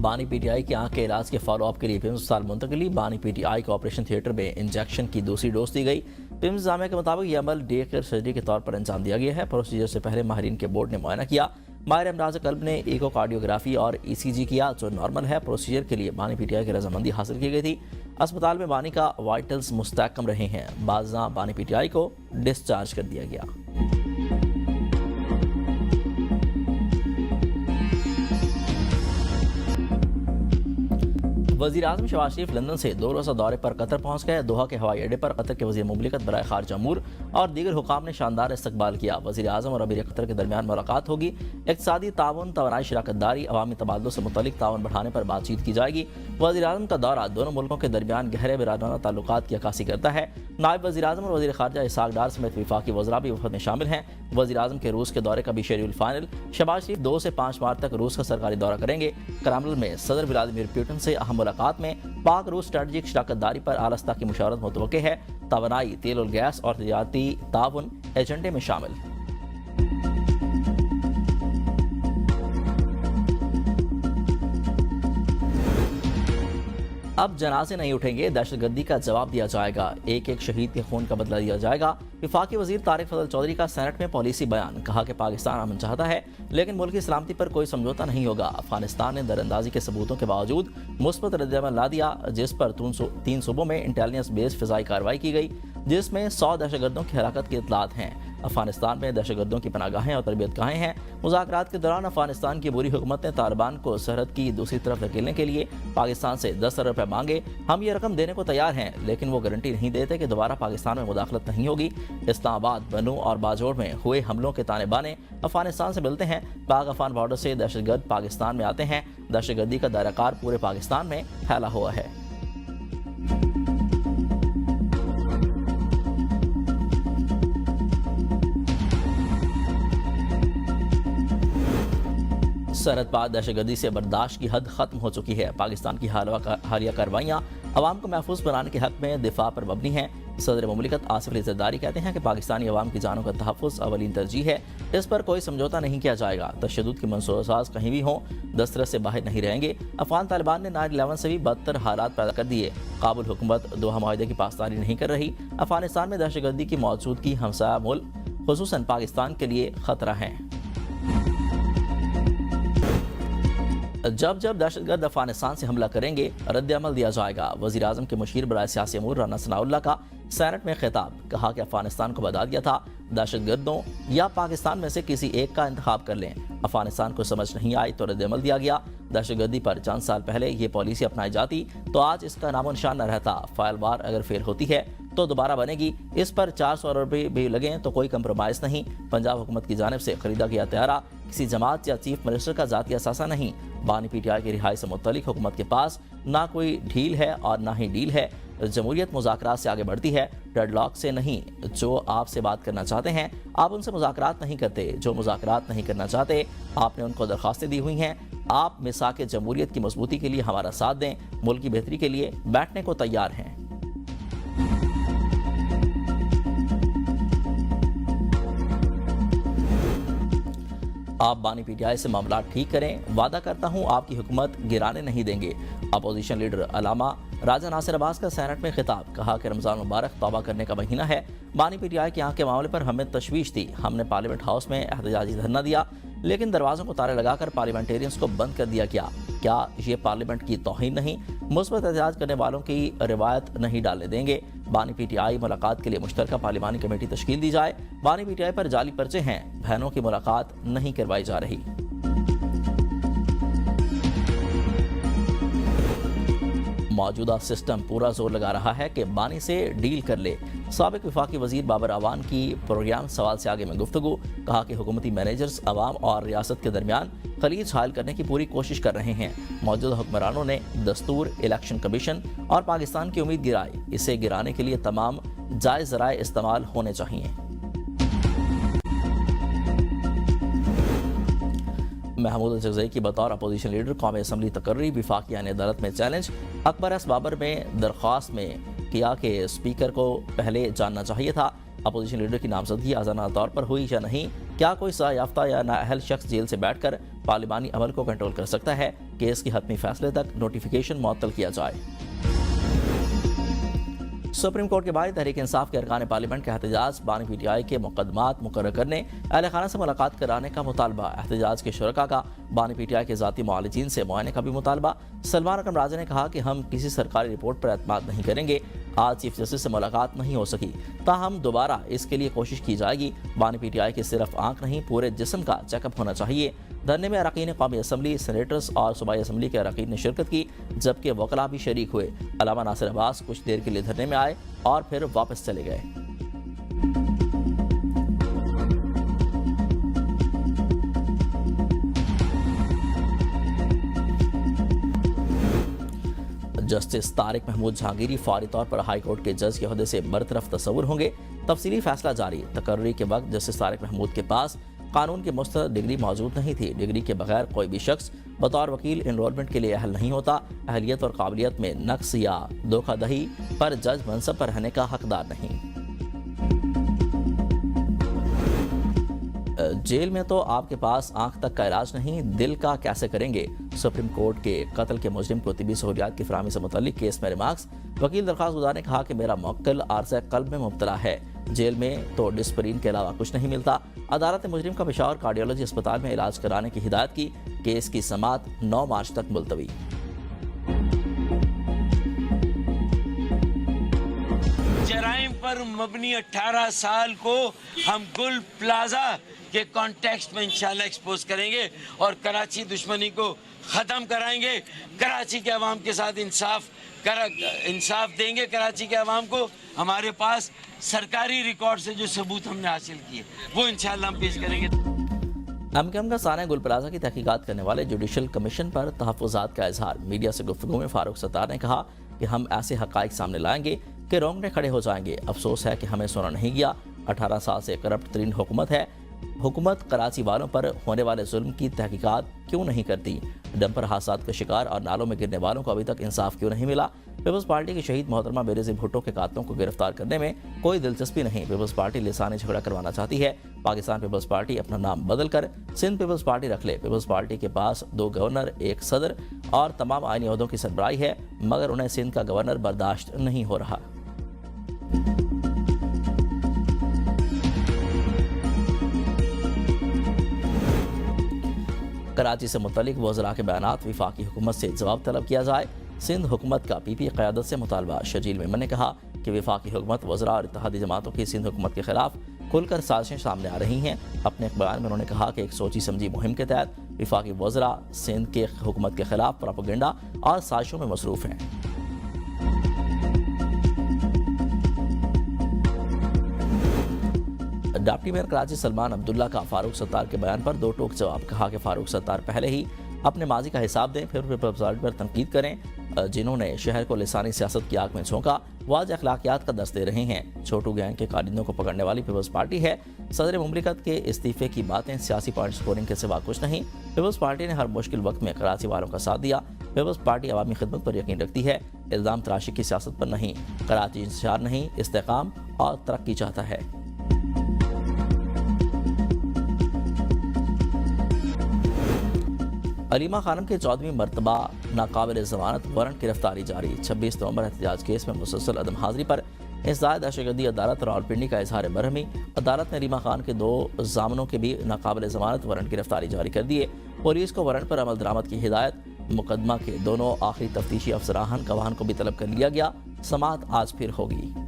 बानी पीटीआई की आंख के इलाज के फॉलोअप के लिए पिम्स अस्पताल मुंतकली। बानी पीटीआई को ऑपरेशन थिएटर में इंजेक्शन की दूसरी डोज दी गई। पिम्स जामिया के मुताबिक यह अमल डे केयर सर्जरी के तौर पर अंजाम दिया गया है। प्रोसीजर से पहले माहिरीन के बोर्ड ने मुआयना किया। माहिर अमराज कल्ब ने इकोकार्डियोग्राफी और ईसीजी किया जो नॉर्मल है। प्रोसीजर के लिए बानी पीटीआई की रजामंदी हासिल की गई थी। अस्पताल में बानी का वाइटल्स मुस्तहकम रहे हैं। बाज़ा बानी पीटीआई को डिस्चार्ज कर दिया गया। वज़ीर आज़म शहबाज शरीफ लंदन से 2 रोज़ा दौरे पर कतर पहुँच गए। दोहा के हवाई अड्डे पर कतर के वज़ीर मुमलिकत बराए खारिज अमूर और दीगर हुकाम ने शानदार इस्तकबाल किया। वज़ीर आज़म और अमीर कतर के दरमियान मुलाकात होगी। इक़्तिसादी ताउन, तवानाई शराकत दारी, अवामी तबादलों से मुतल्लिक ताउन बढ़ाने पर बातचीत की जाएगी। वज़ीर आज़म का दौरा दोनों मुल्कों के दरमियान गहरे बिरादराना ताल्लुकात की अक्कासी करता है। नायब वज़ीर आज़म और वज़ीर ख़ारजा इसहाक़ डार समेत वफ़ाक़ी वज़रा भी वफ़द में शामिल हैं। वज़ीर आज़म के रूस के दौरे का भी शेड्यूल फाइनल। शहबाज शरीफ 2 से 5 मार्च तक रूस का सरकारी दौरा करेंगे। करामल में सदर व्लादिमीर पुतिन से अहम मुलाकात में पाक रूस स्ट्रेटजिक शराकत दारी पर आलस्ता की मुशावरत मुतवक्के है। तवानाई, तेल और गैस और तजारती ताउन एजेंडे में शामिल। अब जनाजे नहीं उठेंगे, दहशतगर्दी का जवाब दिया जाएगा। एक एक शहीद के खून का बदला दिया जाएगा। वफाकी वजीर तारिक फजल चौधरी का सेनेट में पॉलिसी बयान। कहा कि पाकिस्तान अमन चाहता है लेकिन मुल्क की सलामती पर कोई समझौता नहीं होगा। अफगानिस्तान ने दरअंदाजी के सबूतों के बावजूद मुस्बत रद्दअमल ला दिया, जिस पर 3 सूबों में इंटेलिजेंस बेस्ड फिजाई कार्रवाई की गई जिसमें 100 दहशतगर्दों की हलाकत की इतलात हैं। अफगानिस्तान में दहशतगर्दों की पनागाहें और तरबियतगाहें हैं। मुज़ाकरात के दौरान अफगानिस्तान की बुरी हुकूमत ने तालिबान को सरहद की दूसरी तरफ धकेलने के लिए पाकिस्तान से 10 अरब रुपये मांगे। हम ये रकम देने को तैयार हैं लेकिन वो गारंटी नहीं देते कि दोबारा पाकिस्तान में मुदाखलत नहीं होगी। इस्लामाबाद, बनू और बाजोड़ में हुए हमलों के ताने बाने अफगानिस्तान से मिलते हैं। पाक अफगान बॉर्डर से दहशतगर्द पाकिस्तान में आते हैं। दहशतगर्दी का दायराकार पूरे पाकिस्तान में फैला हुआ है। सरहद पार दहशतगर्दी से बर्दाश्त की हद खत्म हो चुकी है। पाकिस्तान की हालिया कार्रवाइयाँ अवाम को महफूज बनाने के हक में दिफा पर मबनी हैं। सदर मुमलिकत आसिफ अली ज़रदारी कहते हैं कि पाकिस्तानी अवाम की जानों का तहफ़्फ़ुज़ अवलीन तरजीह है। इस पर कोई समझौता नहीं किया जाएगा। तशद्दुद की मंसूबासाज कहीं भी हों, दस्तरस से बाहर नहीं रहेंगे। अफगान तालिबान ने 9/11 से भी बदतर हालात पैदा कर दिए। काबुल हुकूमत दोहा माहिदे की पासदारी नहीं कर रही। अफगानिस्तान में दहशतगर्दी की मौजूदगी हमसाया मुल्क खुसूसन पाकिस्तान के लिए खतरा है। जब दहशतगर्द अफगानिस्तान से हमला करेंगे रद्द अमल दिया जाएगा। वज़ीर आज़म के मुशीर बराए सियासी अमूर राना सनाउल्लाह का सेनेट में खिताब। कहा कि अफगानिस्तान को बता दिया था दहशतगर्दों या पाकिस्तान में से किसी एक का इंतखाब कर लें। अफगानिस्तान को समझ नहीं आई तो रद्द अमल दिया गया। दहशतगर्दी पर चंद साल पहले ये पॉलिसी अपनाई जाती तो आज इसका नामो निशान न रहता। फाइल वार अगर फेल होती है तो दोबारा बनेगी। इस पर 400 अरब रुपये भी लगें तो कोई कंप्रोमाइज़ नहीं। पंजाब हुकूमत की जानिब से खरीदा गया तैयारा किसी जमात या चीफ मिनिस्टर का ज़ाती असासा नहीं। बानी पीटीआई की रिहाई से मुतल्लिक हुकूमत के पास ना कोई ढील है और ना ही डील है। जमहूरियत मुज़ाकरात से आगे बढ़ती है, डेडलॉक से नहीं। जो आपसे बात करना चाहते हैं आप उनसे मुज़ाकरात नहीं करते। जो मुज़ाकरात नहीं करना चाहते आपने उनको दरख्वास्तें दी हुई हैं। आप मिसाक जमहूरियत की मजबूती के लिए हमारा साथ दें। मुल्क की बेहतरी के लिए बैठने को तैयार हैं। आप बानी पीटीआई से मामला ठीक करें। वादा करता हूं आपकी हुकूमत गिराने नहीं देंगे। अपोजिशन लीडर अलामा राजा नासिर अब्बास का सेनेट में खिताब। कहा कि रमज़ान मुबारक तौबा करने का महीना है। बानी पीटीआई के यहाँ के मामले पर हमें तशवीश थी। हमने पार्लियामेंट हाउस में एहतजाजी धरना दिया लेकिन दरवाज़ों को ताले लगाकर पार्लियामेंटेरियंस को बंद कर दिया गया। क्या ये पार्लियामेंट की तौहीन नहीं? मुस्बत एहतजाज करने वालों की रिवायत नहीं डालने देंगे। बानी पीटीआई मुलाकात के लिए मुश्तरका पार्लिमानी कमेटी तश्कील दी जाए। बानी पीटीआई पर जाली पर्चे हैं। बहनों की मुलाकात नहीं करवाई जा रही। मौजूदा सिस्टम पूरा जोर लगा रहा है कि बानी से डील कर ले। साबिक वफाकी वजीर बाबर अवान की प्रोग्राम सवाल से आगे में गुफ्तगू। कहा कि हुकूमती मैनेजर्स अवाम और रियासत के दरमियान खलीज हायल करने की पूरी कोशिश कर रहे हैं। मौजूदा हुक्मरानों ने दस्तूर, इलेक्शन कमीशन और पाकिस्तान की उम्मीद गिराई। इसे गिराने के लिए तमाम जायज़ ज़राए इस्तेमाल होने चाहिए। महमूद अल-जज़ई की बतौर अपोजिशन लीडर कौमी असम्बली तकर्री वफाकी अदालत में चैलेंज। अकबर एस बाबर में दरख्वास्त में किया कि स्पीकर को पहले जानना चाहिए था अपोजिशन लीडर की नामजदगी आज़ाना तौर पर हुई या नहीं। क्या कोई सजायाफ्ता या नाअहल शख्स जेल से बैठकर पार्लिमानी अमल को कंट्रोल कर सकता है? केस की हतमी फैसले तक नोटिफिकेशन मुअत्तल किया जाए। सुप्रीम कोर्ट के बाद तहरीक इंसाफ के अरकान पार्लियामेंट का एहतजाज, बानी पीटीआई के मुकदमात मुकर्रर करने, अहल खाना से मुलाकात कराने का मुतालबा। एहतजाज के शुरका का बानी पीटीआई के ज़ाती मुआलिजीन से मुआयने का भी मुतालबा। सलमान अकरम राजा ने कहा कि हम किसी सरकारी रिपोर्ट पर एतमाद नहीं करेंगे। आज चीफ जस्टिस से मुलाकात नहीं हो सकी, ताहम दोबारा इसके लिए कोशिश की जाएगी। बानी पीटीआई के सिर्फ आंख नहीं पूरे जिस्म का चेकअप होना चाहिए। धरने में अरकान कौमी असम्बली, सेनेटर्स और सूबाई असम्बली के अरकान ने शिरकत की, जबकि वकला भी शरीक हुए। अल्लामा नासिर अब्बास कुछ देर के लिए धरने में आए और फिर वापस चले गए। जस्टिस तारिक महमूद जहांगीरी फौरी तौर पर हाई कोर्ट के जज के ओहदे से बरतरफ तस्वुर होंगे। तफसीली फैसला जारी। तकर्री के वक्त जस्टिस तारिक महमूद के पास कानून की मुस्तद डिग्री मौजूद नहीं थी। डिग्री के बगैर कोई भी शख्स बतौर वकील एनरोलमेंट के लिए अहल नहीं होता। अहलियत और काबिलियत में नक्स या धोखाधही पर जज मनसब पर रहने का हकदार नहीं। जेल में तो आपके पास आंख तक का इलाज नहीं, दिल का कैसे करेंगे? सुप्रीम कोर्ट के कत्ल के मुजरिम को तिबी सहूलियात की फराहमी से मुतल्लिक केस में रिमार्क्स। वकील दरख्वास्त गुजार ने कहा कि मेरा मुवक्किल आर्ज़े कल्ब में मुब्तला है। जेल में तो डिस्परीन के अलावा कुछ नहीं मिलता। अदालत ने मुजरिम का पेशावर कार्डियोलॉजी अस्पताल में इलाज कराने की हिदायत की। केस की समाअत 9 मार्च तक मुलतवी। जराइम पर मबनी 18 साल को हम गुल प्लाजा के कॉन्टेक्स्ट में इंशाल्लाह एक्सपोज करेंगे और कराची दुश्मनी को ख़त्म कराएंगे। कराची के अवाम के साथ इंसाफ देंगे। कराची के अवाम को हमारे पास सरकारी रिकॉर्ड से जो सबूत हमने हासिल किए वो इंशाल्लाह हम पेश करेंगे। एमकेएम का साना गुल प्लाजा की तहकीकात करने वाले जुडिशल कमीशन पर तहफ़्फ़ुज़ात का इजहार। मीडिया से गुफ्तगू में फारूक सत्तार ने कहा कि हम ऐसे हक़ाइक़ सामने लाएंगे कि रोंगटे खड़े हो जाएंगे। अफसोस है कि हमें सुना नहीं गया। 18 साल से करप्ट तरीन हुकूमत है। हुकूमत कराची वालों पर होने वाले जुल्म की तहकीकात क्यों नहीं करती? डंपर हादसात का शिकार और नालों में गिरने वालों को अभी तक इंसाफ क्यों नहीं मिला? पीपल्स पार्टी की शहीद मोहतरमा बेनज़ीर भुट्टो के कातलों को गिरफ्तार करने में कोई दिलचस्पी नहीं। पीपल्स पार्टी लिसानी झगड़ा करवाना चाहती है। पाकिस्तान पीपल्स पार्टी अपना नाम बदल कर सिंध पीपल्स पार्टी रख ले। पीपल्स पार्टी के पास 2 गवर्नर, 1 सदर और तमाम आईनी ओहदों की सरबराही है, मगर उन्हें सिंध का गवर्नर बर्दाश्त नहीं हो रहा। कराची से मुतल्लिक वज़रा के बयानात वफाकी हुकूमत से जवाब तलब किया जाए। सिंध हुकूमत का पीपी क़यादत से मुतालबा। शजील मेमन ने कहा कि वफाकी हुकूमत वज़रा और इत्तेहादी जमातों की सिंध हुकूमत के खिलाफ खुलकर साजिशें सामने आ रही हैं। अपने एक बयान में उन्होंने कहा कि एक सोची समझी मुहिम के तहत वफाकी वज़रा सिंध के हुकूमत के खिलाफ प्रोपेगेंडा और साजिशों में मसरूफ़ हैं। डिप्टी मेयर कराची सलमान अब्दुल्ला का फारूक सत्तार के बयान पर 2 टोक जवाब। कहा कि फारूक सत्तार पहले ही अपने माजी का हिसाब दें, फिर पीपल्स पार्टी पर तनकीद करें। जिन्होंने शहर को लिसानी सियासत की आग में झोंका, वाज़ अखलाकियात का दर्ज दे रहे हैं। छोटू गैंग के कारिंदों को पकड़ने वाली पीपल्स पार्टी है। सदर मुमलिकत के इस्तीफे की बातें सियासी पॉइंट स्कोरिंग के सिवा कुछ नहीं। पीपल्स पार्टी ने हर मुश्किल वक्त में कराची वालों का साथ दिया। पीपल्स पार्टी अवामी खिदमत पर यकीन रखती है, इल्ज़ाम तराशी की सियासत पर नहीं। कराची इंतशार नहीं, इस्तेकाम और तरक्की चाहता है। अलीमा खानम के 14वीं मरतबा नाकाबिल ज़मानत वारंट गिरफ्तारी जारी। 26 नवंबर एहतजाज केस में मुसलसल अदम हाजिरी पर इंसदाद दहशतगर्दी अदालत रावलपिंडी का इजहार बरहमी। अदालत ने अलीमा खान के 2 ज़ामनों के भी नाकाबिल ज़मानत वारंट गिरफ्तारी जारी कर दिए। पुलिस को वारंट पर अमल दरामद की हिदायत। मुकदमा के दोनों आखिरी तफ्तीशी अफसरान गवाहान को भी तलब कर लिया गया। समाअत आज फिर होगी।